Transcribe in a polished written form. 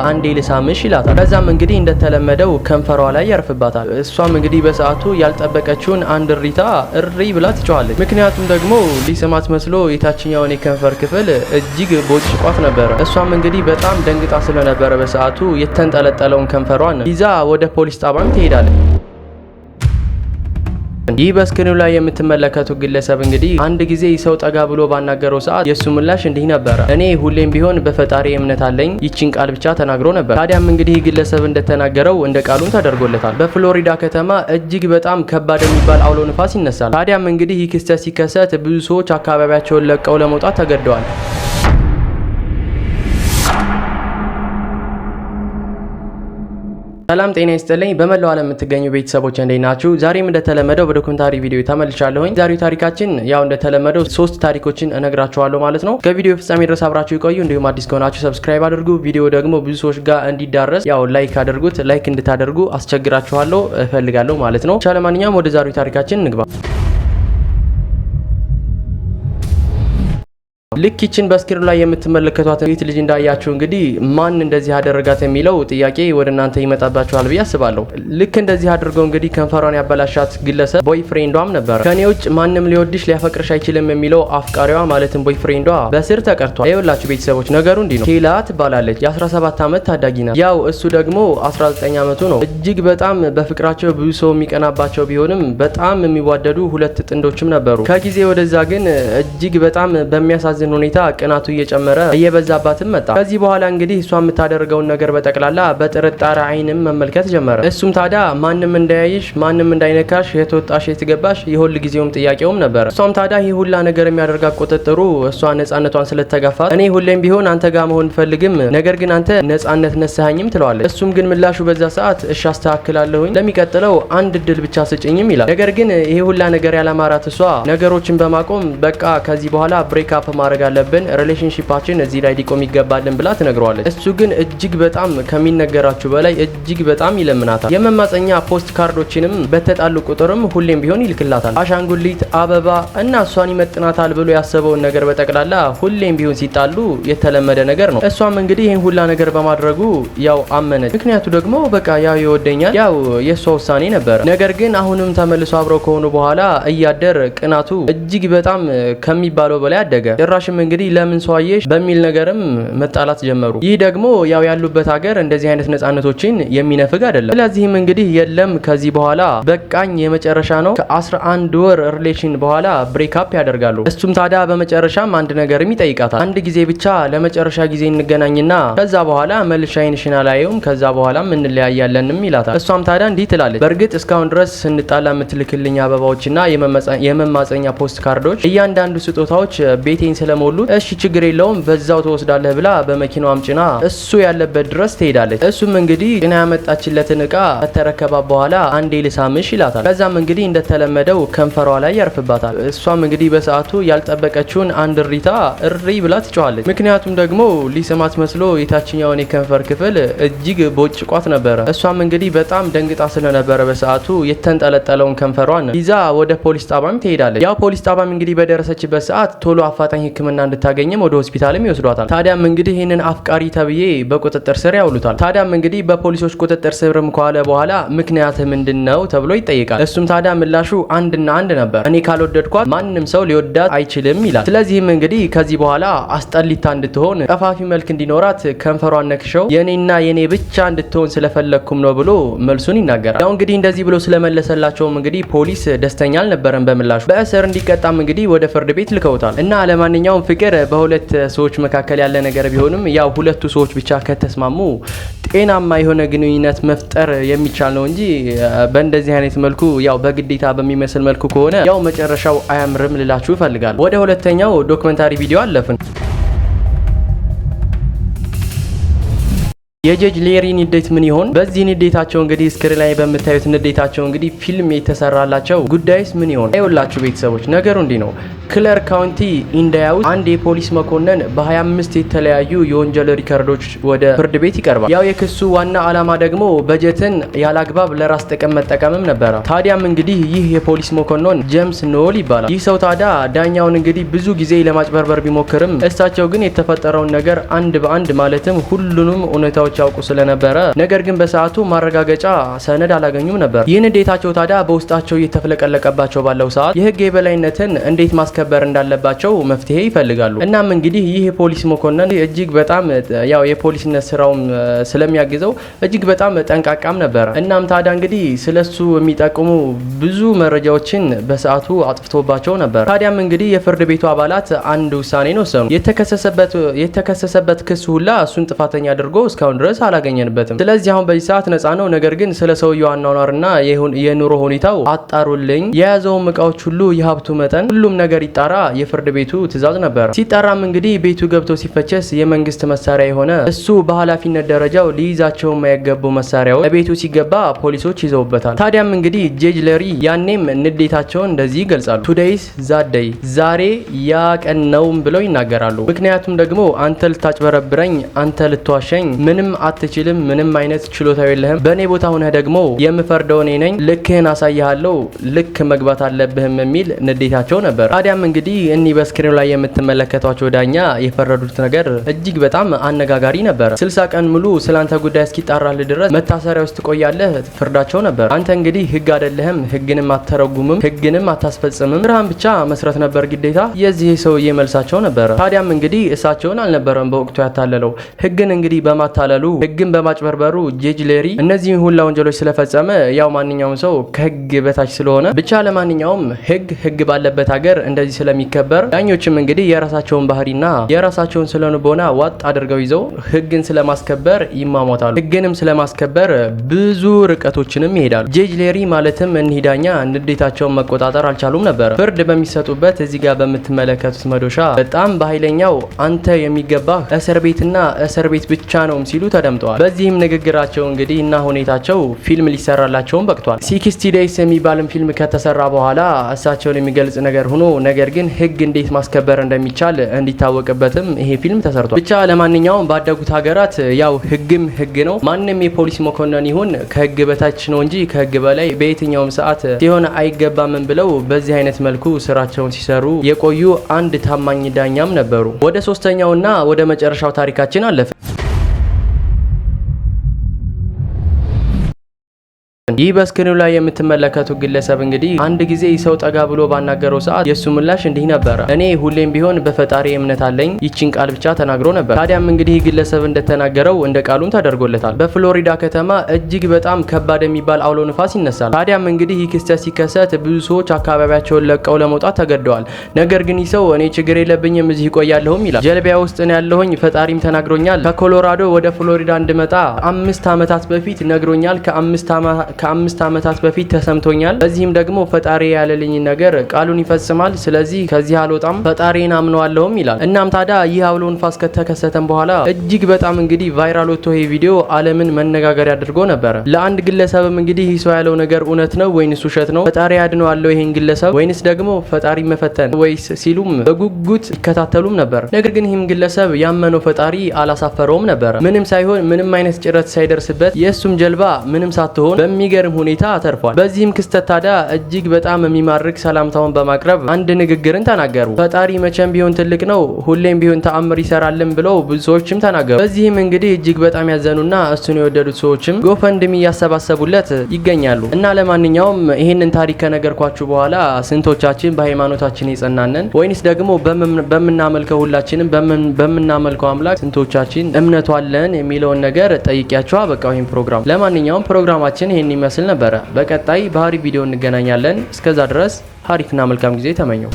አንዴ ልሳምሽ ይላታል። ከዛም እንግዲህ እንደተለመደው ከንፈሯ ላይ ያርፍባታል። እሷም እንግዲህ በሰዓቱ ያልጠበቀችውን አንድ እሪታ እሪ ብላ ትጮኻለች። ምክንያቱም ደግሞ ሊስማት መስሎ የታችኛውን የከንፈር ክፍል እጅግ ቦጭቋት ነበረ። እሷም እንግዲህ በጣም ደንግጣ ስለነበረ በሰዓቱ የተንጠለጠለውን ከንፈሯን ይዛ ወደ ፖሊስ ጣቢያም ትሄዳለች። ይህ በስክሪኑ ላይ የምትመለከቱ ግለሰብ እንግዲህ አንድ ጊዜ ሰው ጠጋ ብሎ ባናገረው ሰዓት የሱ ምላሽ እንዲህ ነበረ። እኔ ሁሌም ቢሆን በፈጣሪ እምነት አለኝ፣ ይቺን ቃል ብቻ ተናግሮ ነበር። ታዲያም እንግዲህ ግለሰብ እንደተናገረው እንደ ቃሉን ተደርጎለታል። በፍሎሪዳ ከተማ እጅግ በጣም ከባድ የሚባል አውሎ ንፋስ ይነሳል። ታዲያም እንግዲህ ይህ ክስተት ሲከሰት ብዙ ሰዎች አካባቢያቸውን ለቀው ለመውጣት ተገደዋል። ሰላም ጤና ይስጥልኝ። በመላው ዓለም የምትገኙ ቤተሰቦች እንዴት ናችሁ? ዛሬም እንደተለመደው በዶክመንታሪ ቪዲዮ ተመልሻለሁኝ። ዛሬው ታሪካችን ያው እንደተለመደው 3 ታሪኮችን እነግራችኋለሁ ማለት ነው። ከቪዲዮ ፍጻሜ ድረስ አብራችሁ ይቆዩ። እንዲሁም አዲስ ከሆናችሁ ሰብስክራይብ አድርጉ። ቪዲዮ ደግሞ ብዙ ሰዎች ጋር እንዲዳረስ ያው ላይክ አድርጉት። ላይክ እንድታደርጉ አስቸግራችኋለሁ እፈልጋለሁ ማለት ነው። ለማንኛውም ወደ ዛሬው ታሪካችን እንግባ። ልክ ይችን በስክሪኑ ላይ የምትመለከቷት ቤት ልጅ እንዳያችሁ እንግዲህ ማን እንደዚህ አደረጋት የሚለው ጥያቄ ወደ እናንተ ይመጣባችኋል ብዬ አስባለሁ። ልክ እንደዚህ አድርገው እንግዲህ ከንፈሯን ያበላሻት ግለሰብ ቦይፍሬንዷም ነበር። ከኔ ውጭ ማንም ሊወድሽ ሊያፈቅርሽ አይችልም የሚለው አፍቃሪዋ ማለትም ቦይፍሬንዷ በስር ተቀርቷል። ይኸውላችሁ ቤተሰቦች ነገሩ እንዲህ ነው። ኬላ ትባላለች። የ17 ዓመት ታዳጊ ናት። ያው እሱ ደግሞ 19 ዓመቱ ነው። እጅግ በጣም በፍቅራቸው ብዙ ሰው የሚቀናባቸው ቢሆንም በጣም የሚዋደዱ ሁለት ጥንዶችም ነበሩ። ከጊዜ ወደዛ ግን እጅግ በጣም በሚያሳዝን ሁኔታ ቅናቱ እየጨመረ እየበዛባትም መጣ። ከዚህ በኋላ እንግዲህ እሷ የምታደርገውን ነገር በጠቅላላ በጥርጣሬ አይንም መመልከት ጀመረ። እሱም ታዲያ ማንም እንዳያይሽ፣ ማንም እንዳይነካሽ፣ የተወጣሽ የተገባሽ የሁል ጊዜውም ጥያቄውም ነበር። እሷም ታዲያ ይህ ሁላ ነገር የሚያደርጋት ቁጥጥሩ እሷ ነጻነቷን ስለተጋፋት እኔ ሁሌም ቢሆን አንተ ጋር መሆን ፈልግም፣ ነገር ግን አንተ ነጻነት ነሳኸኝም ትለዋለች። እሱም ግን ምላሹ በዛ ሰዓት እሺ አስተካክላለሁኝ፣ ለሚቀጥለው አንድ እድል ብቻ ስጭኝም ይላል። ነገር ግን ይሄ ሁላ ነገር ያላማራት እሷ ነገሮችን በማቆም በቃ ከዚህ በኋላ ብሬክ አፕ ማድረግ አለብን፣ ሪሌሽንሺፓችን እዚህ ላይ ሊቆም ይገባልን ብላ ትነግረዋለች። እሱ ግን እጅግ በጣም ከሚነገራችሁ በላይ እጅግ በጣም ይለምናታል። የመማፀኛ ፖስት ካርዶችንም በተጣሉ ቁጥርም ሁሌም ቢሆን ይልክላታል። አሻንጉሊት፣ አበባ እና እሷን ይመጥናታል ብሎ ያሰበውን ነገር በጠቅላላ ሁሌም ቢሆን ሲጣሉ የተለመደ ነገር ነው። እሷም እንግዲህ ይህን ሁላ ነገር በማድረጉ ያው አመነች። ምክንያቱ ደግሞ በቃ ያው ይወደኛል፣ ያው የእሷ ውሳኔ ነበረ። ነገር ግን አሁንም ተመልሶ አብረው ከሆኑ በኋላ እያደር ቅናቱ እጅግ በጣም ከሚባለው በላይ አደገ። ጭራሽም እንግዲህ ለምን ሰዋየሽ በሚል ነገርም መጣላት ጀመሩ። ይህ ደግሞ ያው ያሉበት ሀገር እንደዚህ አይነት ነጻነቶችን የሚነፍግ አይደለም። ስለዚህም እንግዲህ የለም ከዚህ በኋላ በቃኝ የመጨረሻ ነው። ከ11 ወር ሪሌሽን በኋላ ብሬክ አፕ ያደርጋሉ። እሱም ታዲያ በመጨረሻም አንድ ነገርም ይጠይቃታል። አንድ ጊዜ ብቻ ለመጨረሻ ጊዜ እንገናኝና ከዛ በኋላ መልሻ አይንሽና ላይም ከዛ በኋላም እንለያያለንም ይላታል። እሷም ታዲያ እንዲህ ትላለች። በእርግጥ እስካሁን ድረስ ስንጣላ የምትልክልኝ አበባዎችና የመማፀኛ ፖስት ካርዶች እያንዳንዱ ስጦታዎች ቤቴን ስለሞሉ እሺ ችግር የለውም በዛው ተወስዳለህ ብላ በመኪናው አምጭና እሱ ያለበት ድረስ ትሄዳለች። እሱም እንግዲህ ጭና ያመጣችለትን እቃ ከተረከባ በኋላ አንዴ ልሳምሽ ይላታል። ከዛም እንግዲህ እንደተለመደው ከንፈሯ ላይ ያርፍባታል። እሷም እንግዲህ በሰዓቱ ያልጠበቀችውን አንድ እሪታ እሪ ብላ ትጮኻለች። ምክንያቱም ደግሞ ሊስማት መስሎ የታችኛውን የከንፈር ክፍል እጅግ ቦጭቋት ነበረ። እሷም እንግዲህ በጣም ደንግጣ ስለነበረ በሰዓቱ የተንጠለጠለውን ከንፈሯን ይዛ ወደ ፖሊስ ጣቢያም ትሄዳለች። ያው ፖሊስ ጣቢያም እንግዲህ በደረሰችበት ሰዓት ቶሎ አፋጣኝ ሕክምና እንድታገኝም ወደ ሆስፒታልም ይወስዷታል። ታዲያም እንግዲህ ይህንን አፍቃሪ ተብዬ በቁጥጥር ስር ያውሉታል። ታዲያም እንግዲህ በፖሊሶች ቁጥጥር ስርም ከዋለ በኋላ ምክንያት ምንድነው ተብሎ ይጠይቃል። እሱም ታዲያ ምላሹ አንድና አንድ ነበር፣ እኔ ካልወደድኳት ማንም ሰው ሊወዳት አይችልም ይላል። ስለዚህም እንግዲህ ከዚህ በኋላ አስጠሊታ እንድትሆን ጠፋፊ መልክ እንዲኖራት ከንፈሯን ነክሸው የኔና የኔ ብቻ እንድትሆን ስለፈለግኩም ነው ብሎ መልሱን ይናገራል። ያው እንግዲህ እንደዚህ ብሎ ስለመለሰላቸውም እንግዲህ ፖሊስ ደስተኛ አልነበረም በምላሹ። በእስር እንዲቀጣም እንግዲህ ወደ ፍርድ ቤት ልከውታል። እና ለማንኛውም ፍቅር በሁለት ሰዎች መካከል ያለ ነገር ቢሆንም ያው ሁለቱ ሰዎች ብቻ ከተስማሙ ጤናማ የሆነ ግንኙነት መፍጠር የሚቻል ነው እንጂ በእንደዚህ አይነት መልኩ ያው በግዴታ በሚመስል መልኩ ከሆነ ያው መጨረሻው አያምርም ልላችሁ እፈልጋለሁ። ወደ ሁለተኛው ዶክመንታሪ ቪዲዮ አለፍን። የጀጅ ሌሪ ንዴት ምን ይሆን? በዚህ ንዴታቸው እንግዲህ ስክሪን ላይ በምታዩት ንዴታቸው እንግዲህ ፊልም የተሰራላቸው ጉዳይስ ምን ይሆን? አይውላችሁ ቤተሰቦች ነገሩ እንዲህ ነው። ክለር ካውንቲ ኢንዲያ ውስጥ አንድ የፖሊስ መኮንን በ25 የተለያዩ የወንጀል ሪከርዶች ወደ ፍርድ ቤት ይቀርባል። ያው የክሱ ዋና ዓላማ ደግሞ በጀትን ያላግባብ ለራስ ጥቅም መጠቀምም ነበረ። ታዲያም እንግዲህ ይህ የፖሊስ መኮንን ጄምስ ኖል ይባላል። ይህ ሰው ታዲያ ዳኛውን እንግዲህ ብዙ ጊዜ ለማጭበርበር ቢሞክርም እሳቸው ግን የተፈጠረውን ነገር አንድ በአንድ ማለትም ሁሉንም እውነታዎች ያውቁ ስለነበረ ነገር ግን በሰዓቱ ማረጋገጫ ሰነድ አላገኙም ነበር። ይህን ንዴታቸው ታዲያ በውስጣቸው እየተፍለቀለቀባቸው ባለው ሰዓት የህግ የበላይነትን እንዴት ማስከበር እንዳለባቸው መፍትሄ ይፈልጋሉ። እናም እንግዲህ ይህ የፖሊስ መኮንን እጅግ በጣም ያው የፖሊስነት ስራውም ስለሚያግዘው እጅግ በጣም ጠንቃቃም ነበር። እናም ታዲያ እንግዲህ ስለሱ የሚጠቁሙ ብዙ መረጃዎችን በሰዓቱ አጥፍቶባቸው ነበር። ታዲያም እንግዲህ የፍርድ ቤቱ አባላት አንድ ውሳኔን ወሰኑ። የተከሰሰበት ክስ ሁላ እሱን ጥፋተኛ አድርጎ እስካሁን ድረስ አላገኘንበትም። ስለዚህ አሁን በዚህ ሰዓት ነፃ ነው። ነገር ግን ስለ ሰውየው አኗኗርና የኑሮ ሁኔታው አጣሩልኝ፣ የያዘውን እቃዎች ሁሉ፣ የሀብቱ መጠን፣ ሁሉም ነገር ይጣራ የፍርድ ቤቱ ትዕዛዝ ነበር። ሲጣራም እንግዲህ ቤቱ ገብቶ ሲፈቸስ የመንግስት መሳሪያ የሆነ እሱ በኃላፊነት ደረጃው ሊይዛቸው የማይገቡ መሳሪያዎች ለቤቱ ሲገባ ፖሊሶች ይዘውበታል። ታዲያም እንግዲህ ጄጅ ለሪ ያኔም ንዴታቸውን እንደዚህ ይገልጻሉ። ቱዴይስ ዛት ዴይ፣ ዛሬ ያ ቀን ነው ብለው ይናገራሉ። ምክንያቱም ደግሞ አንተ ልታጭበረብረኝ፣ አንተ ልትዋሸኝ ምንም አትችልም፣ ምንም አይነት ችሎታ የለህም። በእኔ ቦታ ሆነህ ደግሞ የምፈርደው እኔ ነኝ፣ ልክህን አሳይሃለሁ፣ ልክ መግባት አለብህም የሚል ንዴታቸው ነበር። ታዲያም እንግዲህ እኒህ በስክሪኑ ላይ የምትመለከቷቸው ዳኛ የፈረዱት ነገር እጅግ በጣም አነጋጋሪ ነበር። 60 ቀን ሙሉ ስላንተ ጉዳይ እስኪጣራልህ ድረስ መታሰሪያ ውስጥ ቆያለህ ፍርዳቸው ነበር። አንተ እንግዲህ ህግ አይደለህም፣ ህግንም አተረጉምም፣ ህግንም አታስፈጽምም፣ ስራህን ብቻ መስረት ነበር ግዴታ። የዚህ ሰውዬ መልሳቸው ነበር። ታዲያም እንግዲህ እሳቸውን አልነበረም በወቅቱ ያታለለው፣ ህግን እንግዲህ በማታለሉ ህግን በማጭበርበሩ ጄጅ ሌሪ እነዚህን ሁላ ወንጀሎች ስለፈጸመ ያው ማንኛውም ሰው ከህግ በታች ስለሆነ ብቻ ለማንኛውም ህግ ባለበት ሀገር እንደዚህ ስለሚከበር ዳኞችም እንግዲህ የራሳቸውን ባህሪና የራሳቸውን ስለንቦና ዋጥ አድርገው ይዘው ህግን ስለማስከበር ይማሞታሉ። ህግንም ስለማስከበር ብዙ ርቀቶችንም ይሄዳሉ። ጄጅ ሌሪ ማለትም እኒህ ዳኛ ንዴታቸውን መቆጣጠር አልቻሉም ነበር። ፍርድ በሚሰጡበት እዚህ ጋር በምትመለከቱት መዶሻ በጣም በኃይለኛው አንተ የሚገባህ እስር ቤትና እስር ቤት ብቻ ነው ሲሉ ተደምጠዋል። በዚህም ንግግራቸው እንግዲህ እና ሁኔታቸው ፊልም ሊሰራላቸውም በቅቷል። 60 ዴይስ የሚባልም ፊልም ከተሰራ በኋላ እሳቸውን የሚገልጽ ነገር ሆኖ ነገር ግን ህግ እንዴት ማስከበር እንደሚቻል እንዲታወቅበትም ይሄ ፊልም ተሰርቷል። ብቻ ለማንኛውም ባደጉት ሀገራት ያው ህግም ህግ ነው። ማንም የፖሊስ መኮንን ይሁን ከህግ በታች ነው እንጂ ከህግ በላይ በየትኛውም ሰዓት ሲሆን አይገባም ብለው በዚህ አይነት መልኩ ስራቸውን ሲሰሩ የቆዩ አንድ ታማኝ ዳኛም ነበሩ። ወደ ሶስተኛውና ወደ መጨረሻው ታሪካችን አለፈ። ይህ በስክሪኑ ላይ የምትመለከቱ ግለሰብ እንግዲህ አንድ ጊዜ ሰው ጠጋ ብሎ ባናገረው ሰዓት የሱ ምላሽ እንዲህ ነበረ። እኔ ሁሌም ቢሆን በፈጣሪ እምነት አለኝ፣ ይቺን ቃል ብቻ ተናግሮ ነበር። ታዲያም እንግዲህ ግለሰብ እንደተናገረው እንደ ቃሉም ተደርጎለታል። በፍሎሪዳ ከተማ እጅግ በጣም ከባድ የሚባል አውሎ ንፋስ ይነሳል። ታዲያም እንግዲህ ይህ ክስተት ሲከሰት ብዙ ሰዎች አካባቢያቸውን ለቀው ለመውጣት ተገደዋል። ነገር ግን ይህ ሰው እኔ ችግር የለብኝም እዚህ ቆያለሁም ይላል። ጀልቢያ ውስጥ ነው ያለሁኝ፣ ፈጣሪም ተናግሮኛል። ከኮሎራዶ ወደ ፍሎሪዳ እንድመጣ 5 ዓመታት በፊት ነግሮኛል። ከ5 ዓመታት በፊት ተሰምቶኛል። በዚህም ደግሞ ፈጣሪ ያለልኝ ነገር ቃሉን ይፈጽማል። ስለዚህ ከዚህ አልወጣም፣ ፈጣሪን አምነዋለሁም ይላል። እናም ታዲያ ይህ አውሎ ንፋስ ከተከሰተም በኋላ እጅግ በጣም እንግዲህ ቫይራል ወጥቶ ይሄ ቪዲዮ ዓለምን መነጋገሪያ አድርጎ ነበረ። ለአንድ ግለሰብም እንግዲህ ይህ ሰው ያለው ነገር እውነት ነው ወይንስ ውሸት ነው? ፈጣሪ ያድነዋለው ይሄን ግለሰብ ወይንስ ደግሞ ፈጣሪ መፈተን ወይስ ሲሉም በጉጉት ይከታተሉም ነበር። ነገር ግን ይህም ግለሰብ ያመነው ፈጣሪ አላሳፈረውም ነበር። ምንም ሳይሆን ምንም አይነት ጭረት ሳይደርስበት የእሱም ጀልባ ምንም ሳትሆን በሚገርም ሁኔታ አተርፏል። በዚህም ክስተት ታዲያ እጅግ በጣም የሚማርክ ሰላምታውን በማቅረብ አንድ ንግግርን ተናገሩ። ፈጣሪ መቼም ቢሆን ትልቅ ነው፣ ሁሌም ቢሆን ተአምር ይሰራልን ብለው ብዙ ሰዎችም ተናገሩ። በዚህም እንግዲህ እጅግ በጣም ያዘኑና እሱን የወደዱት ሰዎችም ጎፈንድሚ እያሰባሰቡለት ይገኛሉ። እና ለማንኛውም ይሄንን ታሪክ ከነገርኳችሁ በኋላ ስንቶቻችን በሃይማኖታችን የጸናነን ወይንስ ደግሞ በምናመልከው ሁላችንም በምናመልከው አምላክ ስንቶቻችን እምነቱ አለን የሚለውን ነገር ጠይቂያችሁ አበቃው ይሄን ፕሮግራም። ለማንኛውም ፕሮግራማችን ይሄን ይመስል ነበረ። በቀጣይ ባህሪ ቪዲዮ እንገናኛለን። እስከዛ ድረስ ሀሪክና መልካም ጊዜ ተመኘው።